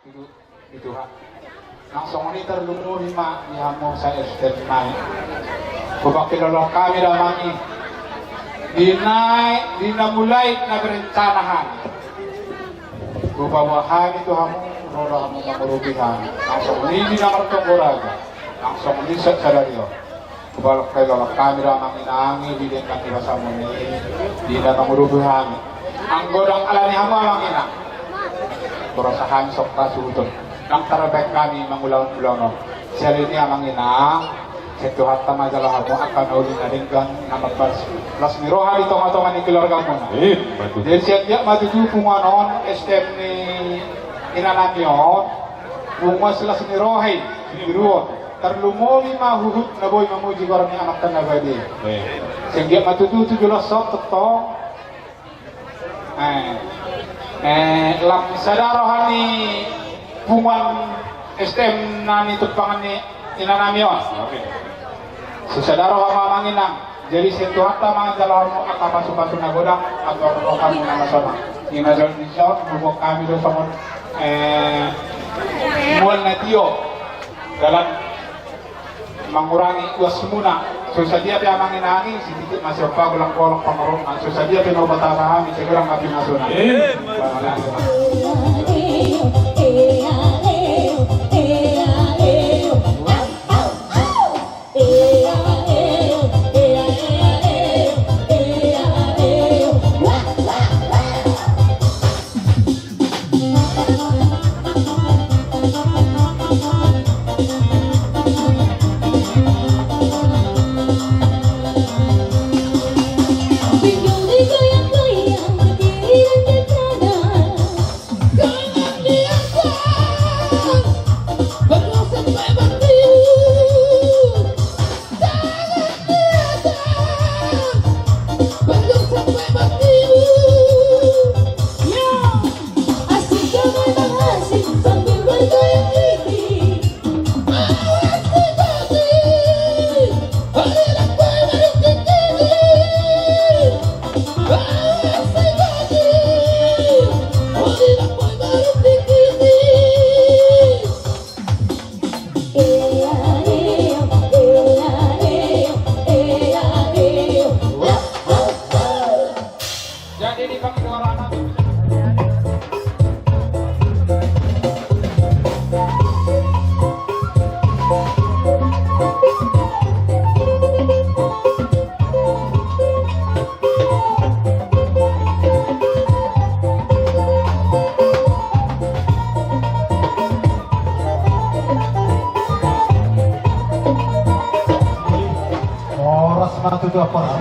itu ha. Langsung ni terlumuri ma ihamo sa estet mai. Kubakilolo kami ramani. Dinamulai na berencanahan. Kubawahan itu hamu rora hamu mamurubihan. Langsung ni dinamartonggoraga. Langsung ni sa salario. Kubakilolo kami ramani nangi didenkan dirasa muni. Dina mamurubihan. Ang godang alani hamu amangina. Berasahan sok tasutun. Nang terbaik kami mengulang-ulang. Sel ini amangina. Setu hatta majalah hamu akan ulin adenggan nama plus miroha di tong-tong ni keluarga mo na. Jadi siap dia matuju punganon STM ni inanamion. Pungas las mirohay biruot. Terlumoli mahuhut na boy mamuji korang ni anak tanaga di. Sehingga matuju 17 sot to. Lam sadarohan ni pungan STM nani tupangan ni inanamion. Susadaro mamangin lang. Jadi situata mga dalawang akapasupato na godang atau rokan na masama. Inadol ni John, bubok kami doon sa mual na tiyo. Dalam mengurangi uas muna. So sa dia pa amang inangin, sedikit masih pagulang-golong pangurungan. So sa dia pinobata kami, sigurang kapinasunan.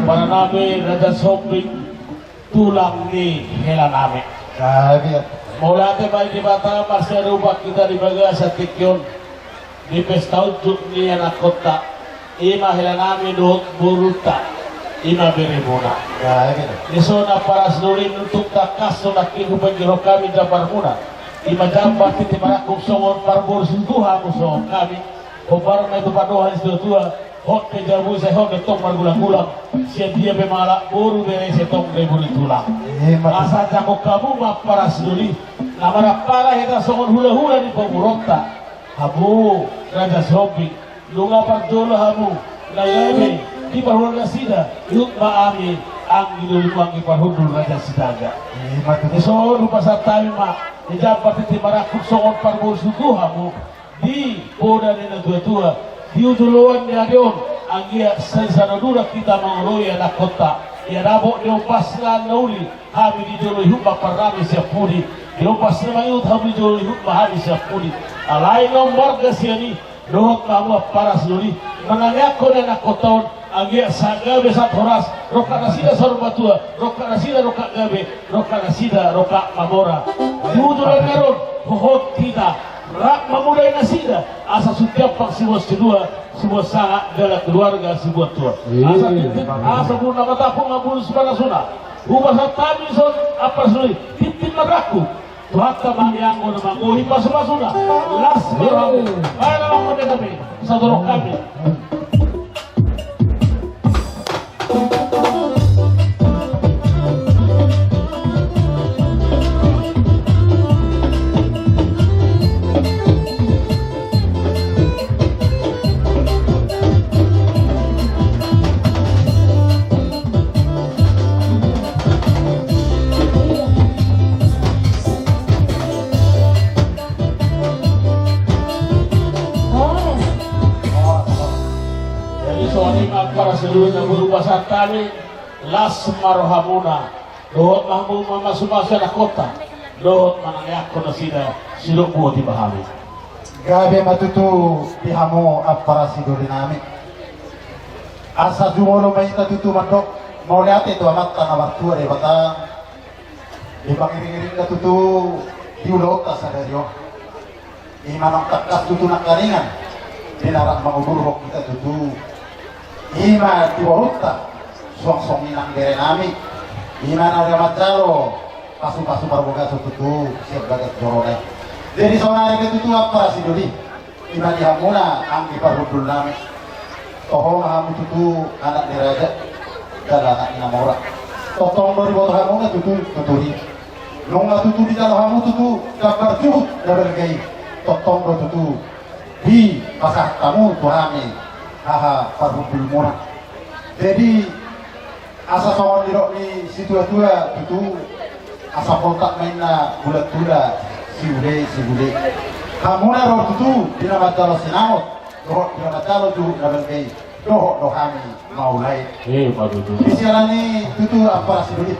Para namin nadasoping tulang ni hela namin. Mula te may di bata maserubak kita di baga sa tikyon di pesta ujuk ni anak kota ima hela namin doon buruta ima berimuna. Nisona para selurin untuk takas so nakihupan jiro kami dapat muna ima jambat titi marakong songon parbor sintuha muso kami kubar na ito padohan sa tua hot ke jabu saya hot ketong margulang-gulang siap dia pemala buru bere setong reburi tulang asa jakok kamu para seduli namara para heta songon hula-hula di pemurokta habu raja sobi lunga pardola habu layebe di parhula sida yuk maami ang gilulang di parhudul raja sidaga so lupa satami ma ijabat ti marakuk songon parbur suku habu di poda ni tua-tua diuduluan ni adion ang iya sanadura kita mangoloy anak kota iya rabo diumpas nga nauli kami di joloy hukma parami siya pudi diumpas na mayut kami di joloy hukma kami siya pudi alay ng marga siya ni dohot mga para suri manganyak ko na anak kotaon ang iya sa gabi sa toras roka na sida sa rumatua roka na sida roka gabi roka na sida roka mamora diudulan ngaron huhot kita rak memulai nasida asa setiap pak siwas kedua sebuah sangat dalam keluarga sebuah tua asa pun nama tapung ngabul sebarang sunah ubah satami son apa suli titik meraku tuhatta mangyanggo na manguhi pasuma-suna las berhamu kaya naman kami kami sa dorok kami para seluruh yang berubah kami las marohamuna dohot mahmu mama sumasa na kota dohot manangyak ko na sila silupo di bahami gabi matutu pihamu para siduri nami asa jumolo may tutu mandok mau lihat itu amat tanah waktu ada bata di pangiring-iring ka tutu diulog ta sa deryo imanong takas tutu nakaringan dinarak mangubur kita tutu ima diwarutta suang-suang inang dere nami ima na macalo pasu-pasu parboga tutu siap bagat jorone jadi sonare ke tutu apa siduri ima dihamuna ang iparudul nami tohong hamu tutu anak diraja dan anak inamora totong dari botoh hamu na tutu tuturi nunga tutu di dalam hamu tutu kabar juhut dabel gay totong do tutu di pasah tamu tuhami haha parudul murah jadi asa sawan dirok ni situa-tua tutu asa kontak main na bulat-bulat si bude hamu na ro tutu dinamat dalo sinamot dohok dinamat dalo juhut dabel gay dohok dohami maulai madudu isialani tutu apa si duit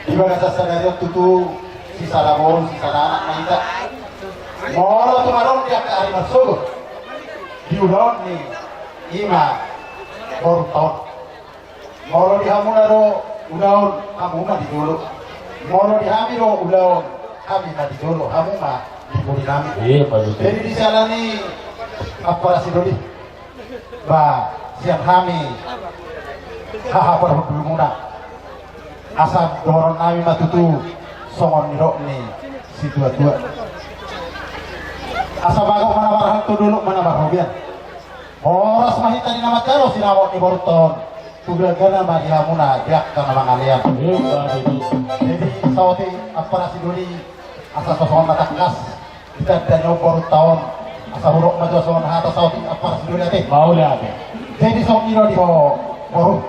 ibaga sadari tutu si salabon si anak naita moro tumaron dia ke ari masuk diulon ni ima borton moro dihamuna do ulaon hamuma di dulu moro dihami do ulaon kami na di dulu hamuma di buri nami madudu jadi disalani apa si duit ba siang kami haha perhubungan muna asal dorong kami matutu songon nirok ni si tua-tua asal bagok mana barang tu dulu mana barhobian oras mahita di nama caro sinawak ni boruton tugagana bagi hamuna diak kana mangalian jadi sawati apa si duri asal sosongan matakas kita danyo borut tahun asal huruk maju songon hata sawati apa si duri ate mau lihat jadi sok iro di boruh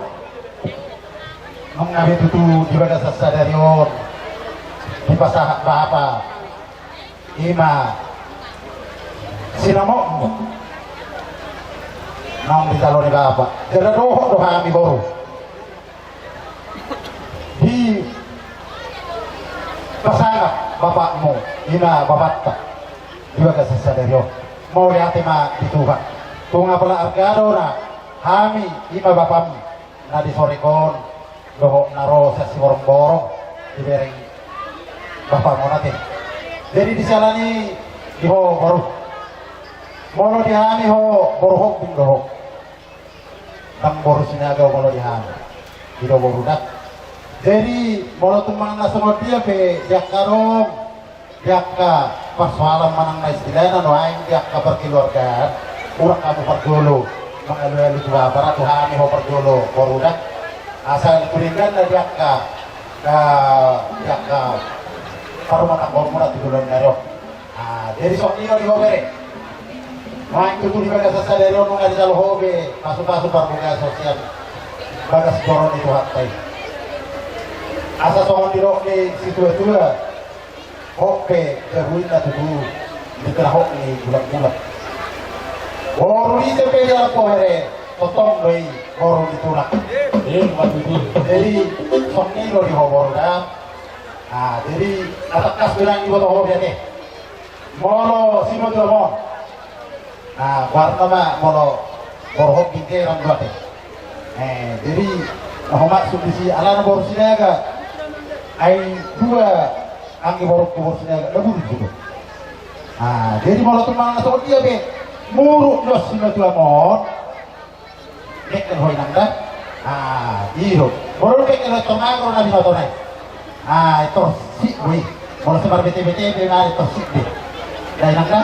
mengambil tutu di bagas sadarion di pasah apa ima sinamo nang di talon ni apa jadi doh kami boruh di pasang bapakmu ima bapak di bagas sadarion mau lihat ima di Tuhan tunga pala argado na kami ima bapakmu na di sorikon dohok naro sa si borong-borong di bereng bapak mo natin jadi disalani di ho baru mono dihami ho boruhok bing dohok tang boru sinagaw mono dihami di do borudak jadi mono tumang na sunod dia pe diak karong diak ka persoalan manang na istilana no aing diak ka perkeluargaan urak kamu pergolo mengalu-alu tua para tuhami ho pergolo borudak asal kuringan na diak ka paruma takbol muna tigulan na rin dari sok nino di hobere main tutu di bagas sa sadero nung adi dalo hobe pasu-pasu parbuga sosial bagas koron itu hatay asa songon diro ni situa-tua hope kehuin na tutu di kerahok ni bulat-bulat boru di tepe jalan pohore totong doi boru ditulak madudu jadi sok nino di hobor dah jadi atakas bilang di bawah hobi ate molo sino tuh mo warna mah molo borhok bingkai ram dua jadi Muhammad subisi ala na boru sinaga ay dua anggi borok kubur sinaga lebur gitu jadi molo tumang na sok dia be muruk nos sino tuh mo nek kan hoy nang dah iyo boru ke kelo tomagro na binotonay ito si ui kalau sebar bete-bete benar itu si deh dari nangka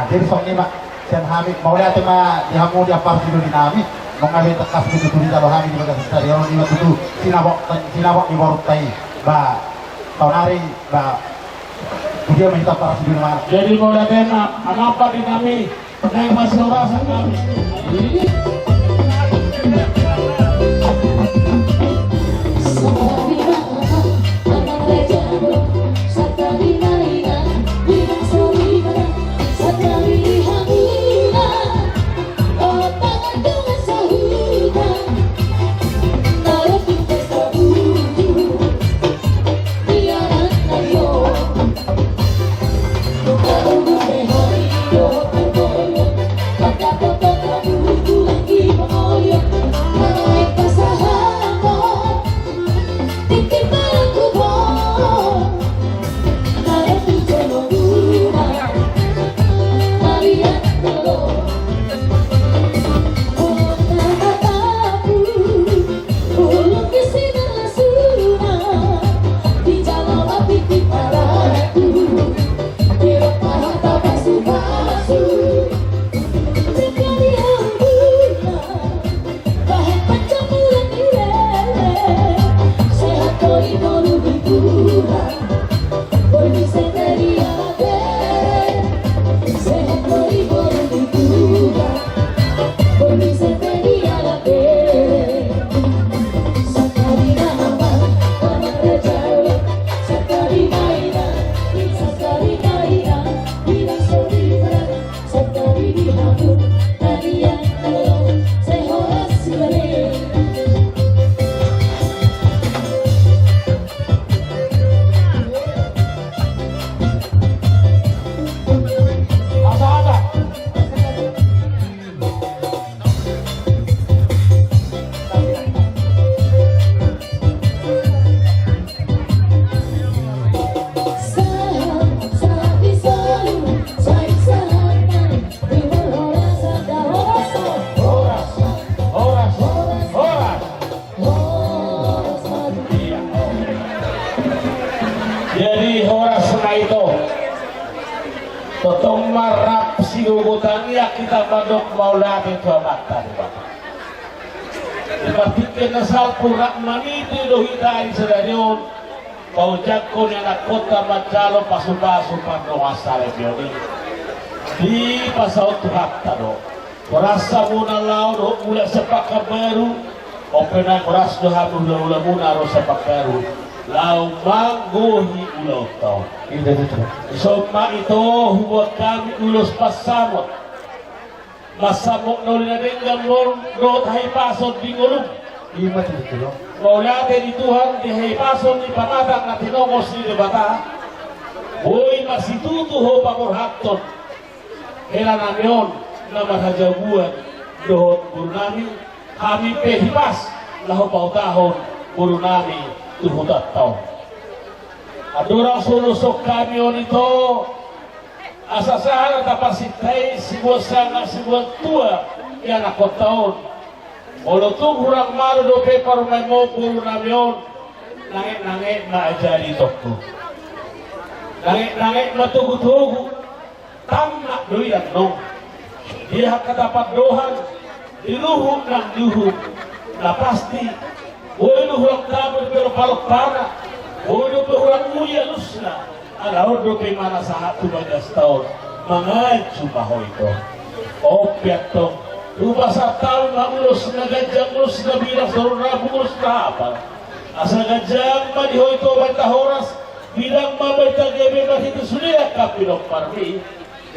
jadi sok ni mak sian hamid mau lihat ma dihamu dia par dulu dinami mau ngambil tekas itu di dalam hamid di bagas stadion di waktu itu sinabok di boruk tai ba tahun hari ba dia minta par dulu mana jadi mau lihat apa di kami naik masih rasa kami Oh, totong marap sinubutan ya kita badok maula itu amatan dipertikan asal purak maniti dohitain sedarion paujak ko niya na kota macalo pasu-pasu pandong asale bioni di pasaw tuhak tado kurasa muna lao do mula sepak kabaru opena kuras do habu ula muna ro sepak baru lao manggohi ulo tau soma ito huwag kami ulos pasamot masamok no linadenggan mo no tahipasod di ngulong Ima dito. maulate di Tuhan di tahipasod ni pamatak na tinongos ni debata boy masituto ho pamurhakton kailan namin na mahajabuan doon guru namin kami pehipas laho pautahon guru namin tuhutat taon adorang sulusok kami ito asasahan at kapasitay sebuah sangat sebuah tua yang ako taon molotong hurang maro do paper may mo guru namin nangit maajari toko nangit matugutugu tama doy ang nong dia katapat dohan diluhog ng luhog na pasti huwag luhog kabel pero palokpana huwag luhog muya lusna alaw do kay mana sa tubagas taon mga sumaho ito o piatong lupa sa taon na ulos na gadyang ulos na bilang sa rurabong ulos na hapal asa gadyang maniho ito bantahoras bilang mabaytag ebe mahito suliak kapilong parmi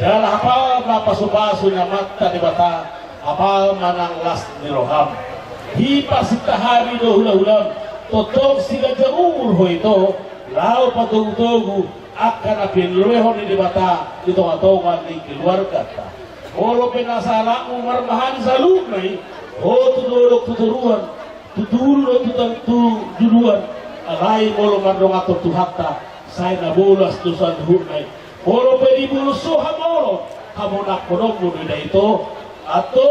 dahil apa mapasupaso na mata di bata apa manang las ni roham hipas itahari do hula-hulam totong siga jaumur ho ito lao patugu-tugu akan apinluehon ni di bata ito atongan ni keluarga ta olo pinasala umar mahan sa lumay o tutulog tuturuan tutulog tutuluan alay olo mandong ato tuhata say nabulas tusan hunay olo penibuluso hamoro hamonak monomo na ito ato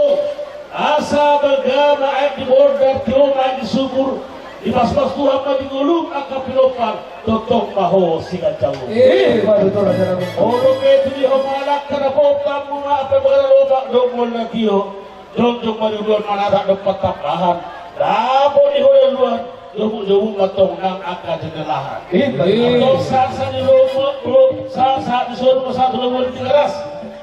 asa bagama ay di border tioma di subur di paspas Tuhan madigulong ang kapilopang totong maho singadyaw olo peto di homalak ka na po tamo nga apay magalobak domol na kiyo jong manuluan manara ng patapahan labo ni hulaluan lumuk-lumuk matong ng akadinalahan atau sa nilomo sa disuruh satu laguan di keras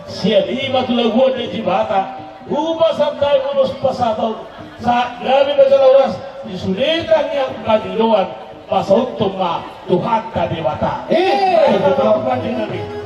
siya lima tu laguan di jibata ubah sampai ulus pasatau sa gabi majalauras disulitan yang kadiluan pasautum ma Tuhan kadibata betul nabi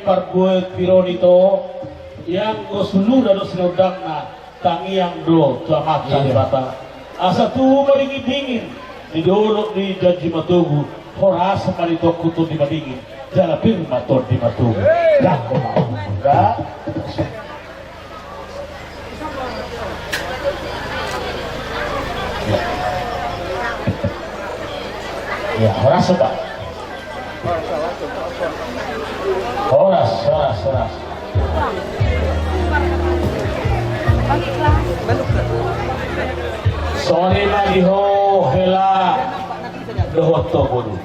parbuat piron itu yang gosulu dan sinodang na tangiang do selamat sa bata asa tu maringin di dolo di janji matugu horas malito kuto di madingin jalapir maton di matugu dako enggak ya horas sudah horas Sorry magiho hela dohot to bodu.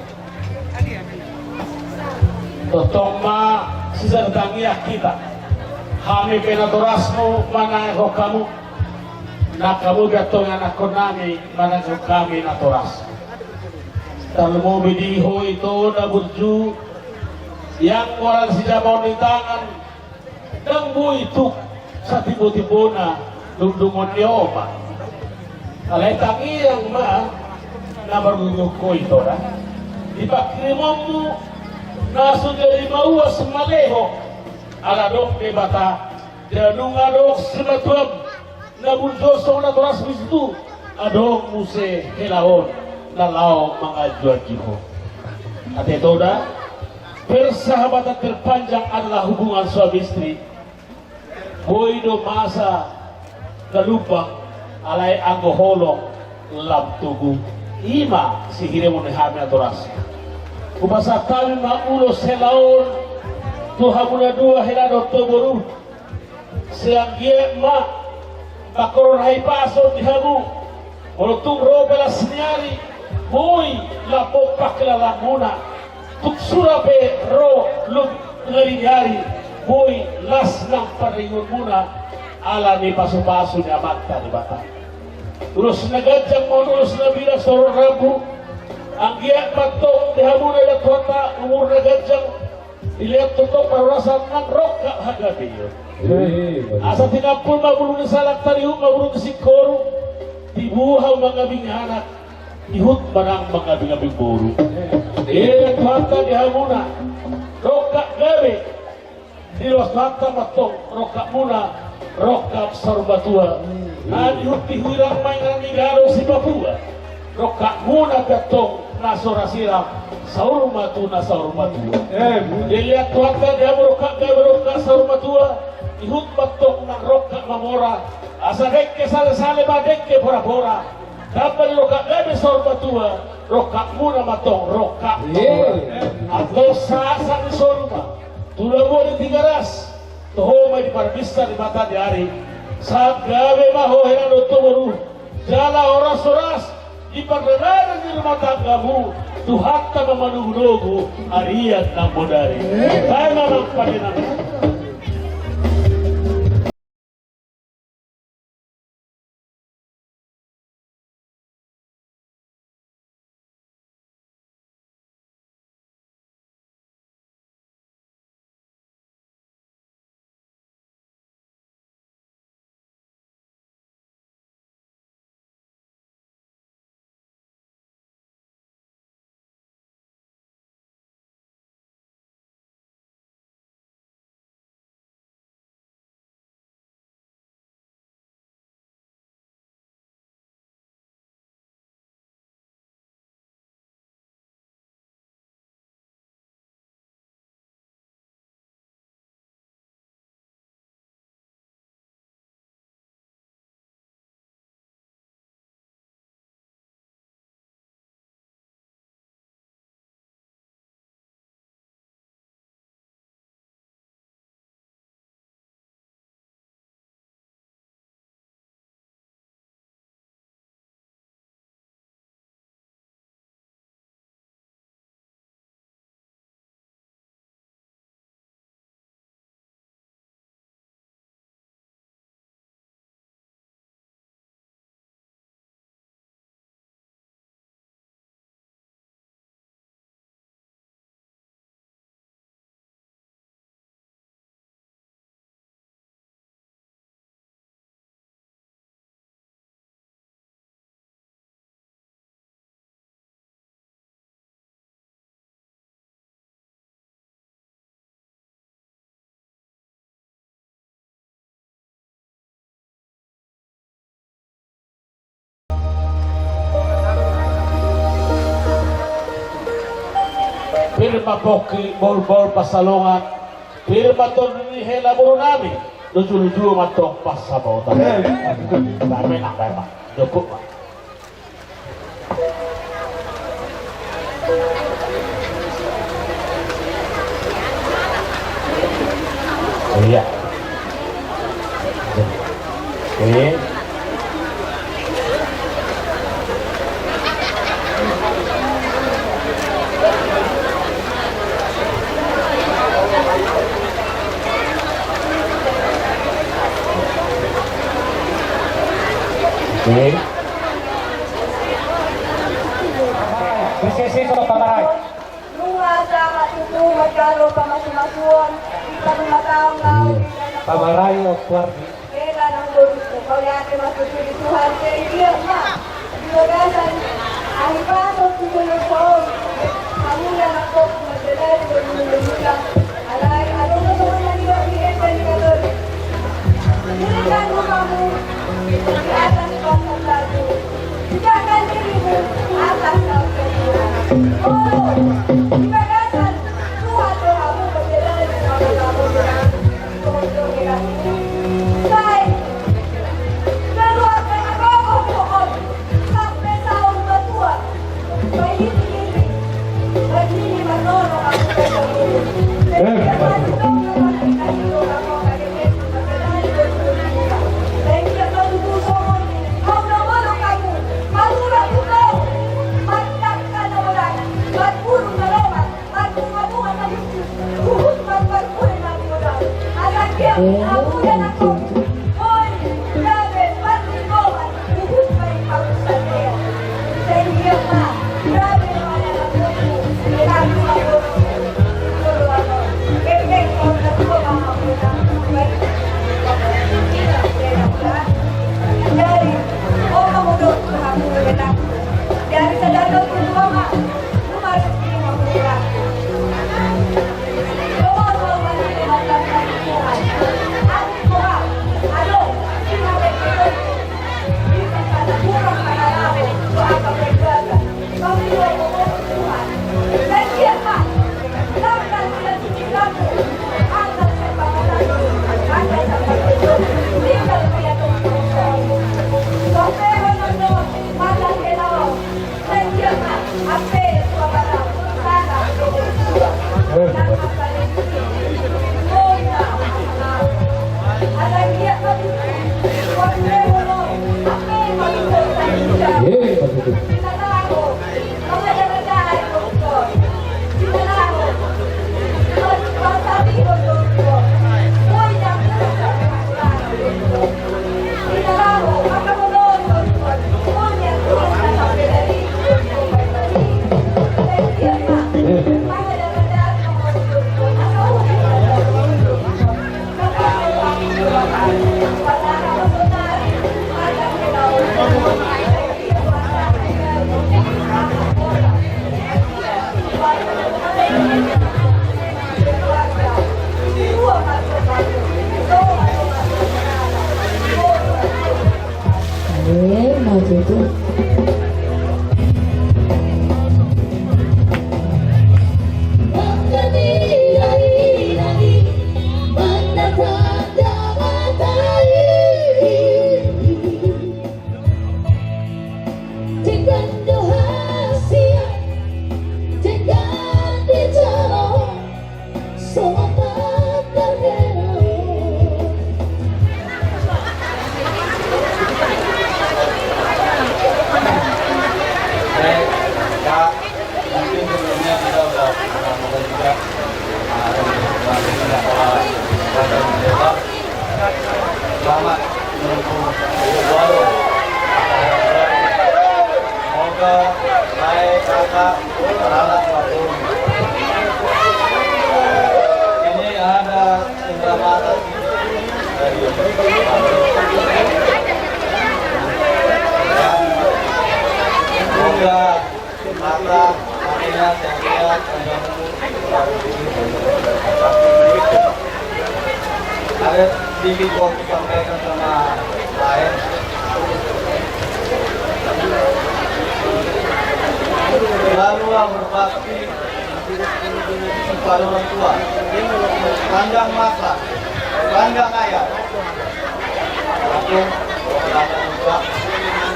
Totong ma sisa tangiya kita. Kami penatorasmu mana ko kamu. Na kamu gatong anak ko nami mana ko kami natoras. Talmo bidiho ito na burju yang walang sijabaw ni tangan dan itu sa tibo-tibo na dumdumon niyo pa. Alay tangiyang ma na marunong ko ito na. Ipakrimon mo na sundari mauwas maleho aladok ni bata janung adok sebatuam na bundoso na toras bisdu adok muse helahon na lao mga juajiho. At ito na persahabatan terpanjang adalah hubungan suami istri. Boy do masa kalupang alay anggo holong lam tugu ima si hiremo ni hamil atoras. Kubasa kami maulo selaon tuhamuna dua hilado toboru siang gie ma bakoron hai paso dihamu walaupun robela senyari boy lapo pakla lamuna tuk surabe ro lub ngari boy las ng paringon muna ala ni paso-paso ni amata di bata ulos nagajang mo ulos na bilang sorong rabu ang giyak matong dihamuna ilat wata umur nagajang ilihat tutok parasan ng roka hagabi yun asa tinapul mabulong ni salak taliho mabulong ni sikoro dibuhaw mga binghanak ihut barang mga bingabing buru ilat wata dihamuna roka gabi dilos wata matong roka muna roka sarbatua ihut dihurang may nanigaro si Papua roka muna gatong nasora siram saur matu na saur matua dilihat wata roka saur matua ihut batok ng roka mamora asa dekke sale ba dekke pora dapat roka gabi saur matua roka muna matong roka atau sa ni soruma tulamo ni tigaras toho may di parbista di mata di hari saat gabi mahoheran otoboru jala oras di pagdadaran di rumah tanggamu Tuhan tak memanunggu ariat ng bodari tayo naman paninami Pirma Poki bol pasalongan Pirma to ni hela burunami lucu-lucu matong pasabaw tayo dami na kaya pa dukot pa iya Oke. Oke. Bersisi ko pamahay. Bunga sa katuto, magkalo pa masimasun, kita tumatawang na Pamahay o kwarti. kaya ng lulus ko, kaya masusunod sa iyo, ma. Ibagasan, ang ipasok ko sa iyo po, hamulan ako, magdalay ko nilulula. Alay, ano na naman na niyo, i-eten ka doon. Nilikan mo kamo, i-atas pa sa tayo. Sigakan diri mo, atas sa kanya. Oh, ibagasan, tuwa to ako, magdalay ko na ako doon. Tumutong nila. Say, dalawa ka na ako doon. Sampai sa umatua. May hindi-hindi. Maghini manono ako sa ulo. Kaya matutong naman ay kanino ako kalimutin. Magdalay ko nilulula. Dahil siya matutuso mo. Kau naman kamu. Malura ko. Magtak ka na wala. Magpulong na laman. Magpunga-punga na yung huhut magpagpunin ang mula. Alam niya, amuyan ako. Hoy, grabe, pag-ibawan. Huhut pa yung pag-usan niya. Sa iyo pa. Grabe naman ang ako. Kailangan ko ako. Tulo ako. Kaya ko na ko mga muna. Dari, oh kamudot ko na muna na. Dari sa dalaw ko mama. Lumaras ko yung muna. Selamat menempuh hidup baru. Semoga baik kakak beranak maupun. Ini ada indra mata dari semoga mata hatinya sehat ada sedikit gua sampaikan sama lain. Selalulah berbakti kepada orang tua, pandang mata, pandang ayah, langsung belakang juga,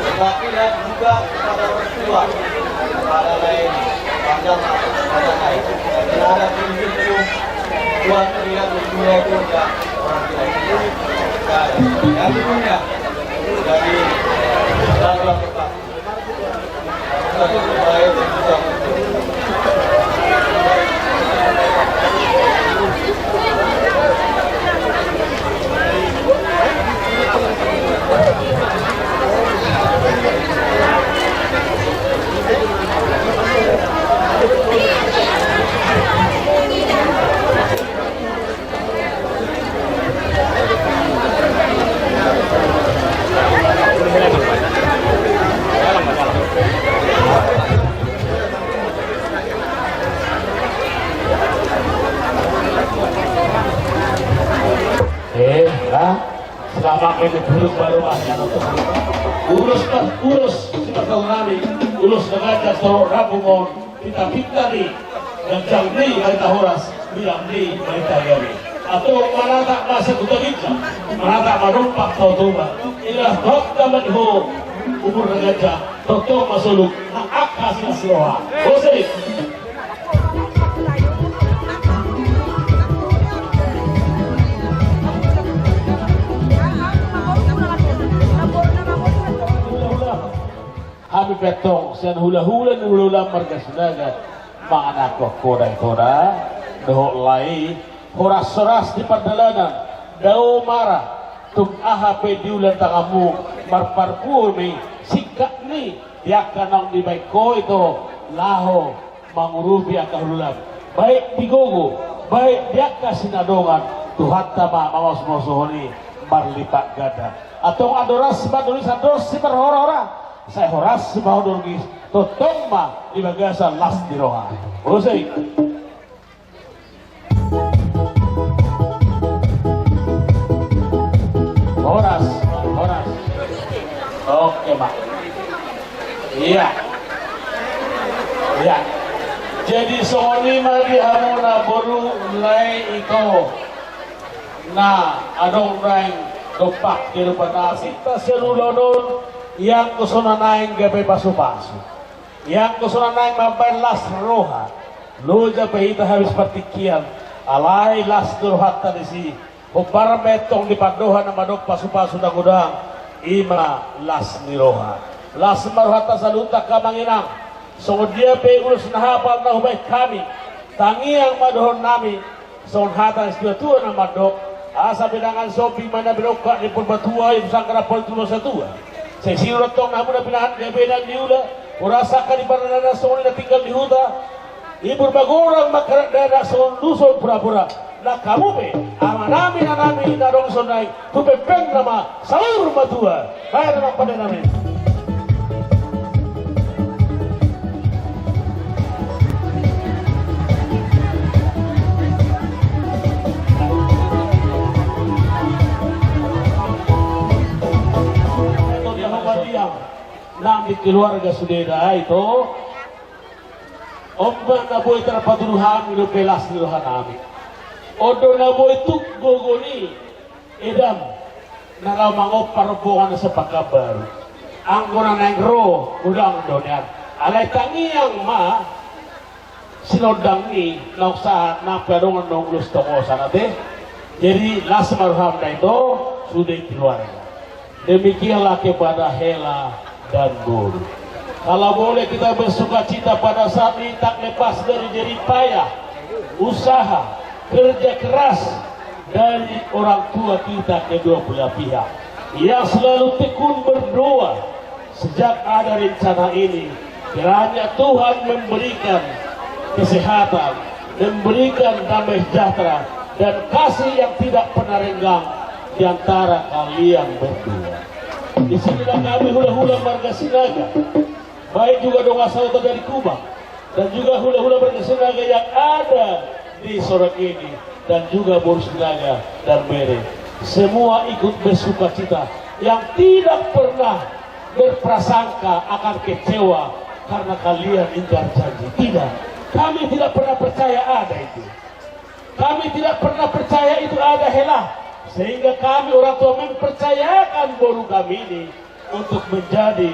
berbakti dan juga kepada orang tua, kepada lain, pandang mata, pandang ayah. Dan ada prinsip Tuhan terlihat di dunia itu enggak orang tidak. Yang kedua, Urus si pasal nami, ulus nagajas toro rabungon, kita pitari, gajang ni baita horas, bilang ni baita yami. Atau manata masa kutagita, manata marumpak tau tuba, ilah dokta madho, umur nagajah, totong masuluk, ang akas na siloha. Bosik! Kami petong sian hula-hula ni hula marga sinaga mga anak ko koday-koda doho lai horas-horas di pardalanan daw mara tum aha pe diulan tangamu marparpu mi sikak ni yaka nang di baik ko ito laho mangurubi ang kahululan baik digogo baik yaka sinadongan Tuhan tama mawas-mawasuhoni marlipat gada atong adoras madulis ados si perhora-hora saya horas mau dorgis totong ma di bagasan las di roha. Usai. Horas. Oke, Pak. Iya. Jadi soni mari hamuna boru mulai iko. Nah, adong rang dopak di rupa nasi ta serulodon yang kusunanain gabi pasu-pasu yang kusunanain mampir las roha luja pahita habis partikian alai las turhat tadi si upar betong di padohan na madok pasu-pasu na gudang ima las ni roha las maruhata saluta kamanginang so dia pe ulus nahapal na hubay kami tangi ang madohon nami so hatan espirituan na madok asa bidangan shopping mana biroka di purbatua yung sangkarapol tulo sa tua saya siurat tong namun na pinahan gabinan diula urasakan di pananana soon na tinggal di huda ibur bagorang makarak dada soon lusol pura-pura na kamu pe ama namin na namin na dong sonay tupepeng nama salur matua kaya naman pada namin nang di keluarga sudeda itu omba na boy terpatuduhan ilo pelas nilohan namin odo na boy tuk gogoni edam naramang parubungan sa pagkabaru ang guna na ro udang donyan alay tangi ang ma sinodang ni nausahan na perungan nung gusto ko sana de jadi las marham na ito sudah keluarga demikianlah kepada Hela dan Guru. Kalau boleh kita bersuka cita pada saat ini tak lepas dari jerih payah, usaha, kerja keras dari orang tua kita kedua belah pihak yang selalu tekun berdoa sejak ada rencana ini kiranya Tuhan memberikan kesehatan, memberikan damai sejahtera dan kasih yang tidak pernah renggang di antara kalian berdua. Di sinilah kami hula-hula marga Sinaga, baik juga donga sauta dari Kubang dan juga hula-hula marga Sinaga yang ada di Sorok ini dan juga Bor Sinaga dan Mere. Semua ikut bersuka cita yang tidak pernah berprasangka akan kecewa karena kalian ingkar janji. Tidak, kami tidak pernah percaya ada itu. Kami tidak pernah percaya itu ada Hela. Sehingga kami orang tua mempercayakan boru kami ini untuk menjadi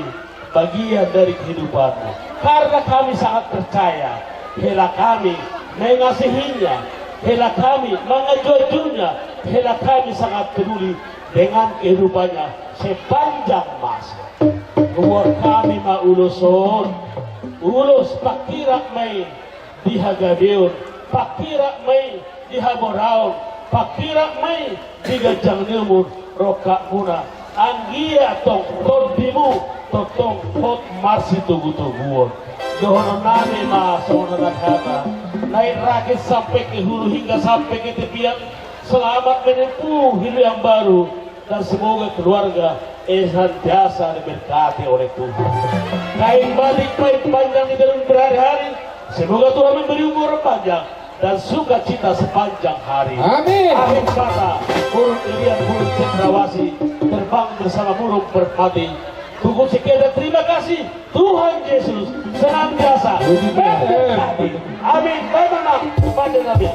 bagian dari kehidupanmu. Karena kami sangat percaya Hela kami mengasihinya, Hela kami mengejujunya, Hela kami sangat peduli dengan kehidupannya sepanjang masa. Umur kami mauluson, ulus pakirak may dihagadeon, pakirak may dihaboraon, pakirak may digajang nimur roka muna anggia tong todimu totong hot marsi tugu-tuguon dohono nani ma sono naghata naik rakit sampai ke hulu hingga sampai ke tepian selamat menempuh hidup yang baru dan semoga keluarga senantiasa diberkati oleh Tuhan kain balik baik panjang di dalam berhari-hari semoga Tuhan memberi umur panjang dan sukacita sepanjang hari. Amin. Akhir kata, burung Ilian, burung Cendrawasih terbang bersama burung Permati Cukup sekian dan terima kasih Tuhan Yesus senantiasa memberkati. Amin. Bagaimana kepada Nabi.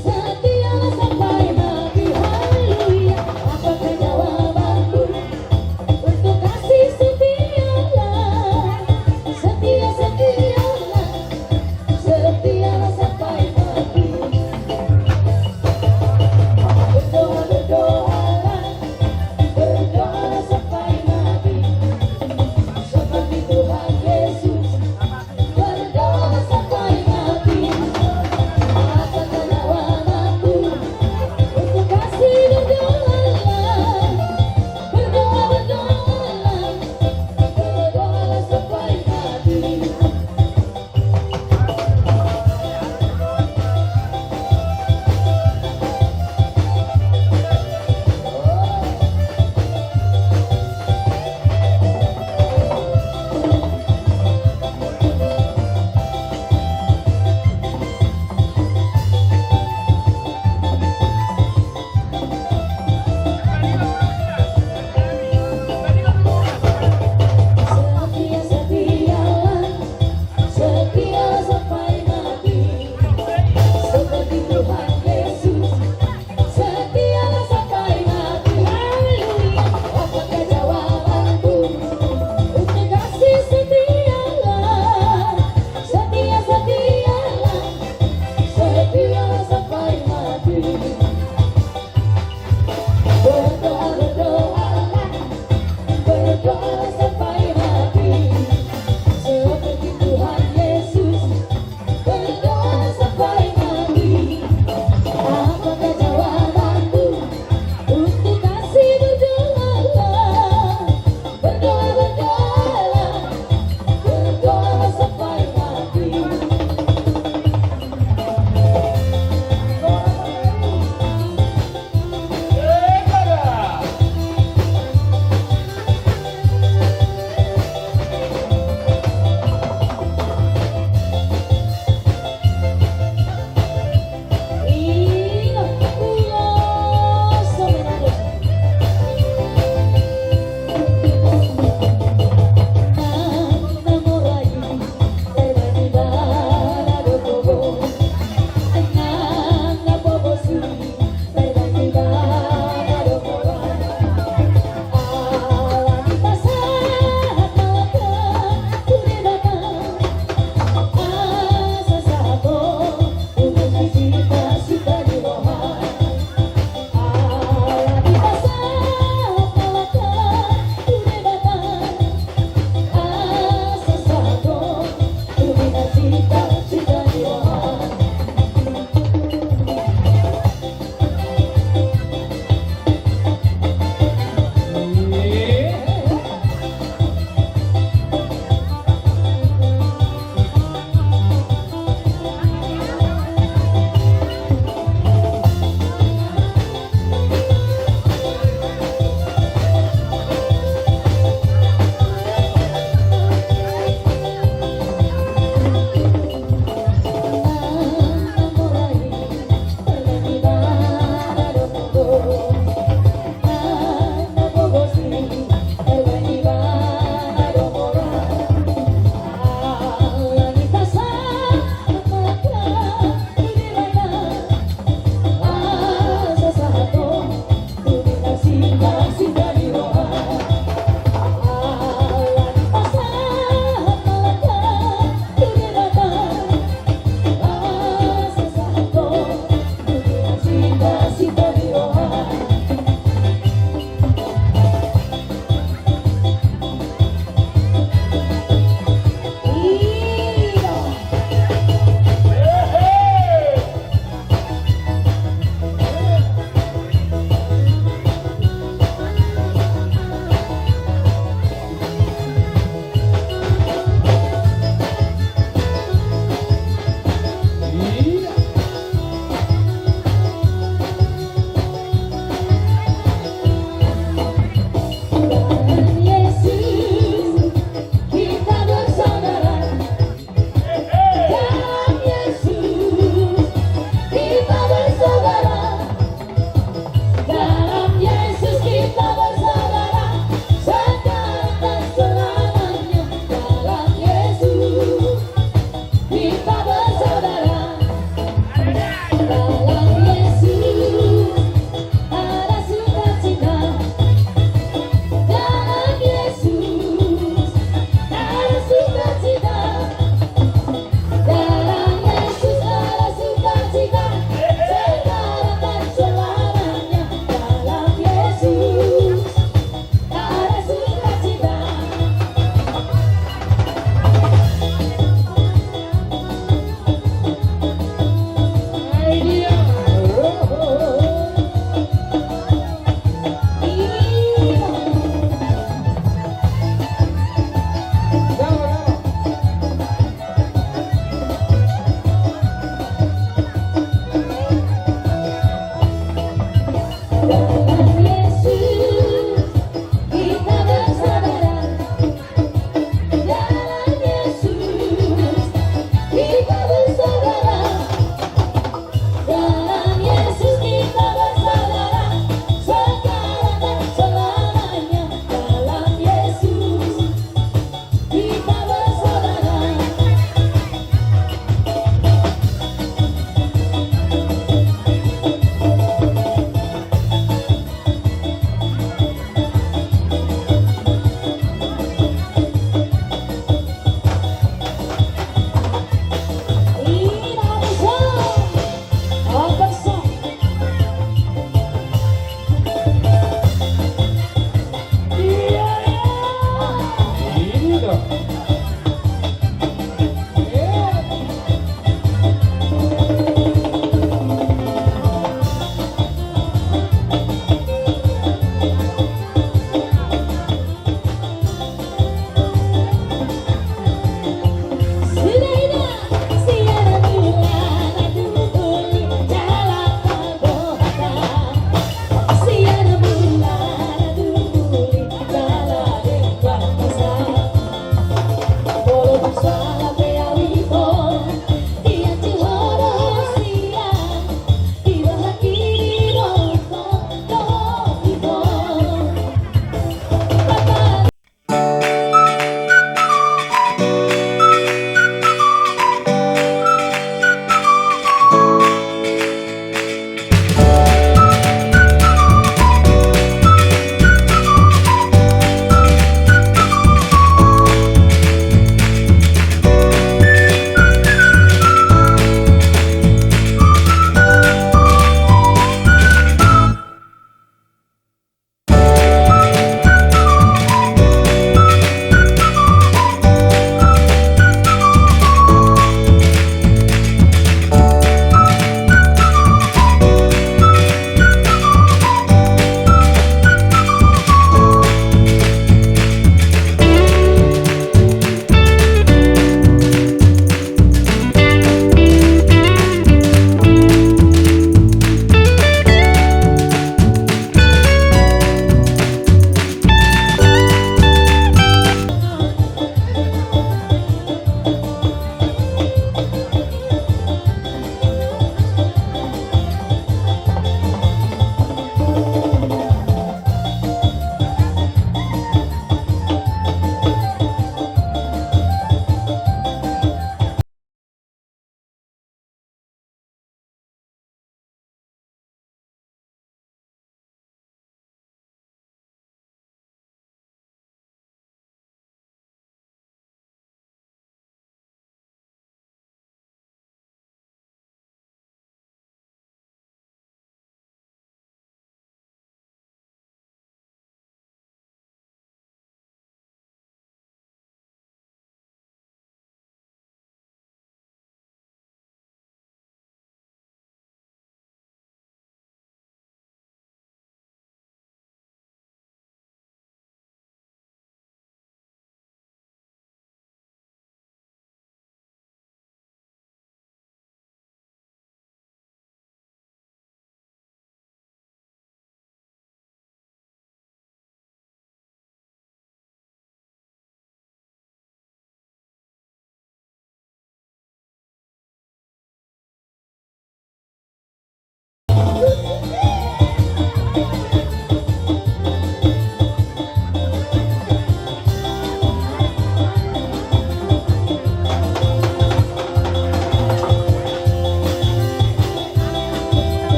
Setia sampai mati, haleluya. Apakah jawabanku?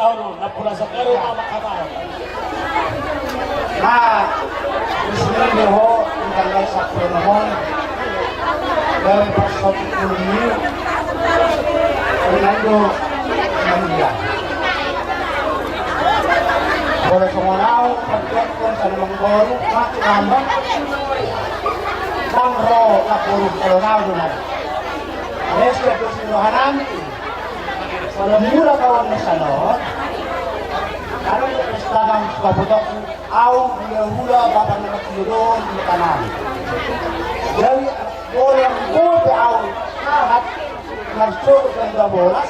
Paulo na pula sa karo mga kamay. Nah, disini ho tanggal 10 November dari pasal 10 ini Fernando Manila. Boleh pengonau pagkakon sa namang goro, makinambang bangro na puro Ronaldo na. Nestor Dosilohanan, walang mula kawan na salon, ano yung istanang kaputok aw hula bapak na doon di kanan. Dari bola bola aw kahat nagsuot ng bolas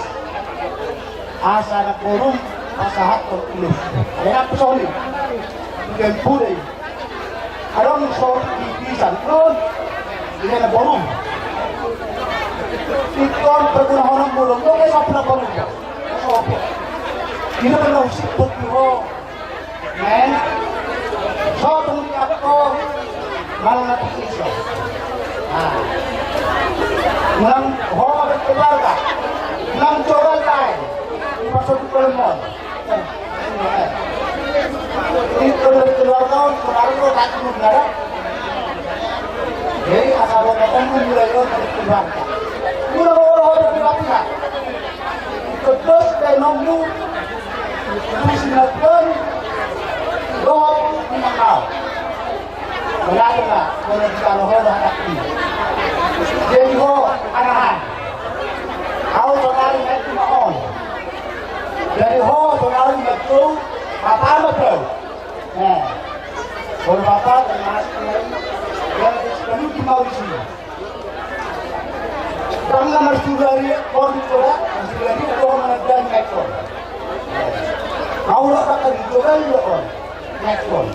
asa na kurung pasahat ng ulo. Kaya po sa ulit, bigyan pulay. Alam mo sa ibisan noon, hindi na borong. Ikon pagkunahon ng bulong, doon kayo sa pinaborong ka. Sa opo. Hindi naman na usipot mo. Men, so itong liyak ko, malang natikisyo. Malang homagad keluar ka. Malang coral tayo. Ipasok ko lang mo. Ito lang keluar ka, kung ko kahit mo nalang. Jadi asawa ka kung mulai ko, keluar ka. Mula ko orang keluar ka. Terus kayak nunggu, sinatkan, doang menangkau. Berapa? Boleh kalau hola hati. Jadi ho arahan. Kau saudari itu mohon. Jadi ho saudari itu apa betul? Nah, kalau bapak dan mas yang sekali mau di sini. Tangga marsudari kontra, marsudari itu mengajar mekon. Kau lah kata dijual kon, mekon.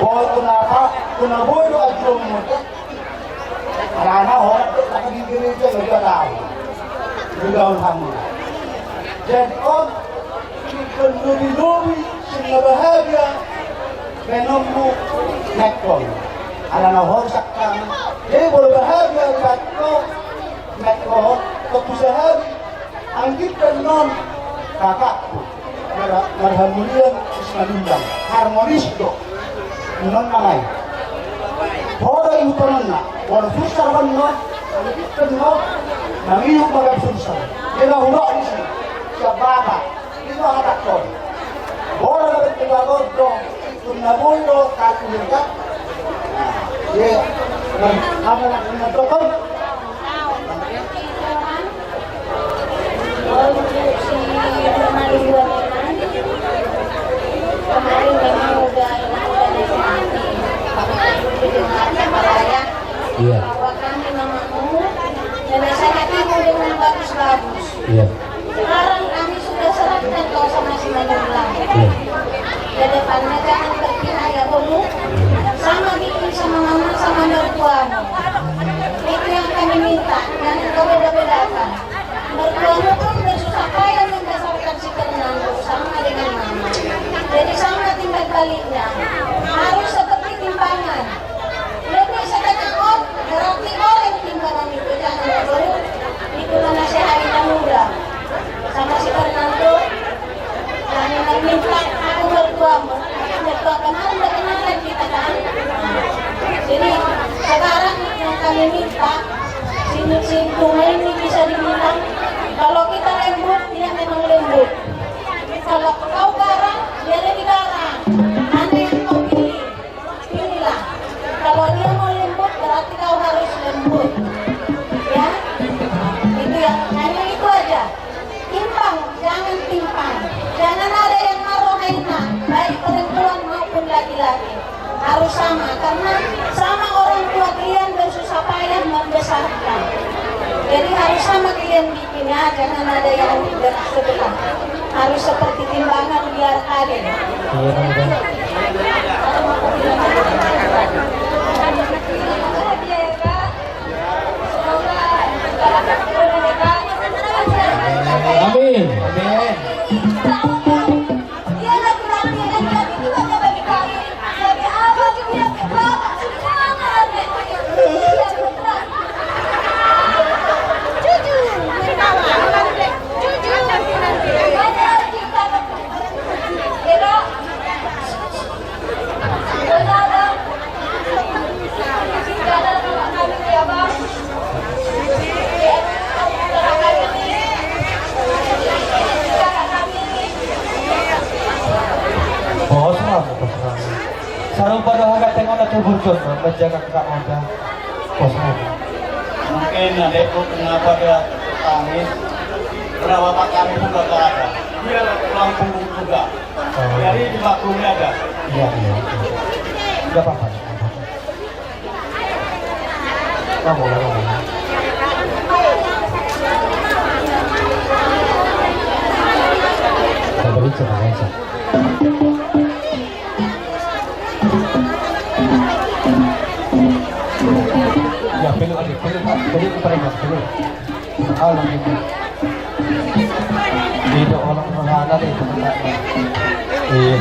Boy kuna boy lo ajong mo. Karena orang itu tak diberi je juga tahu. Juga orang. Jadi on kenduri sehingga bahagia menemu mekon. Alana orang sakkan. Jadi boleh bahagia bato mekon kepusahan anggit dan non kakakku. Marhamulian Islamiyah harmonis do. Non malay. Horay utonan na. Wala susar man no. Alitan no. Nangiyong mga susar. Kinahula ni siya bata. Ito ang atakon. Horay na pinagod do. Kung nabuhay do, kakunin ka. Yeah. Apa nak menentukan? Kemarin memang udah Iya. bahwa kami mamamu menyelesaikan kamu dengan bagus-bagus. Iya. Sekarang kami sudah serahkan kau sama si Manulang. Iya. Ke depannya jangan berpihak ya kamu. Sama bikin sama mama sama mertuamu. Itu yang kami minta. Jangan kau beda-bedakan. Mertuamu kan bersusah payah membesarkan si Fernando sama dengan mama. Jadi sama timbal baliknya. Harus seperti timbangan. Lebih setengah on, berarti orang timbangan itu jangan baru. Itulah nasihat yang muda. Sama si Fernando, jangan minta aku mertuamu. Mertua kenal, udah kenalan kita kan. Jadi sekarang yang kami minta, si Tunai ini bisa dibilang, kalau kita lembut, dia memang lembut. Kalau kau garang, dia lebih garang. Nanti yang kau pilih, pilihlah. Kalau dia mau lembut, berarti kau harus lembut. Ya, itu ya. Hanya itu aja. Timpang, jangan timpang. Jangan ada yang marohena, baik perempuan maupun laki-laki. Harus sama, karena sama orang tua kalian bersusah payah membesarkan. Jadi harus sama kalian bikinnya, jangan ada yang bersebelah. Harus seperti timbangan biar adil. Amin. Dia laki-laki dan laki juga bagi kami. Jadi abang juga bapak semangat. Jujur. Jujur. Sarong padahaga tengok na tuburjon, menjaga kakak muda. Kosmo. Mungkin ada itu kenapa dia tangis. Berapa Pak kami juga tak ada. Dia Lampung juga. Jadi dimaklumi ada. Iya. Enggak apa-apa. Kamu lah. Kita beri coba aja. Ya, peluk aja, peluk kepada peluk. Alhamdulillah. Tidak orang berhala itu. Iya.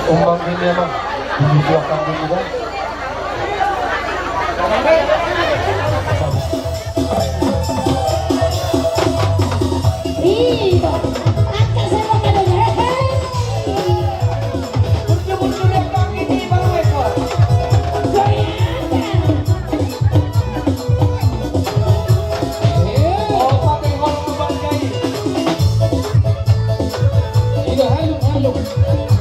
Umbang ini emang dijualkan dulu kan? Halo.